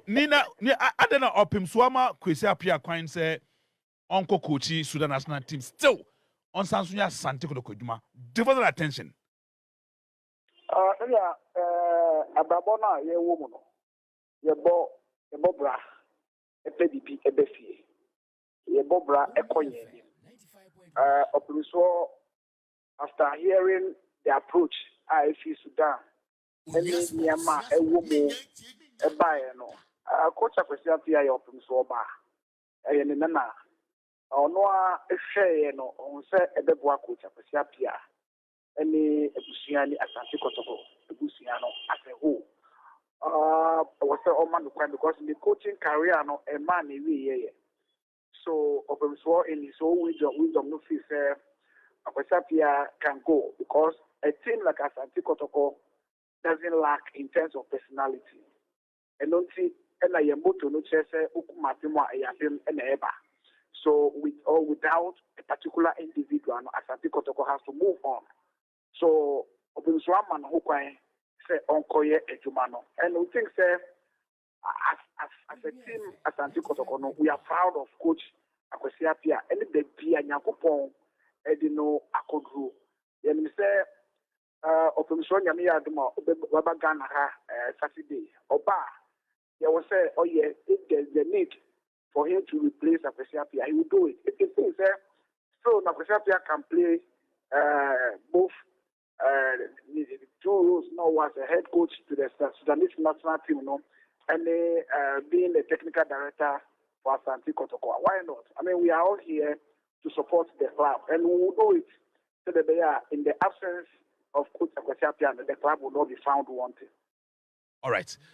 Nina, I don't know. Opim Swama, Kwesi Appiah Quine say, Uncle Coachy, Sudan national team still on Sansunya Asante Kotoko. Devoted attention. Ababona, ye woman, ye bobra, a PDP, a befie, ye bobra, a coin. Opim after hearing the approach, I feel Sudan, any Myanmar, a woman, a buyer, no. Coach Kwesi Appiah, Opim Swaba, a nana. Onua ehwe no on se ebeboa Coach Kwesi Appiah ene ebusuani Asante Kotoko ebusuani no as a whole was the man because in the coaching career no a man we so obviously in his own wisdom no feel say Kwesi Appiah can go because a team like Asante Kotoko doesn't lack in terms of personality and don't see and I am to no say ukumatimo ayafim and eba. So with or without a particular individual, Asante Kotoko has to move on. So Obinswaman who say Onkoye Ejumano. And we think say as a team Asante Kotoko, we are proud of Coach Kwesi Appiah. And the Pia Nyakupon Edino Akodru. And we say Obinswan Yamia Duma Babagana Saturday. Oba, there was say, oh yeah, if there's the need for him to replace Kwesi Appiah, he will do it. If he thinks so Kwesi Appiah can play both two roles now as a head coach to the Sudanese national team, and being the technical director for Asante Kotoko. Why not? I mean, we are all here to support the club, and we will do it so that they are in the absence of Coach Kwesi Appiah, the club will not be found wanting. All right.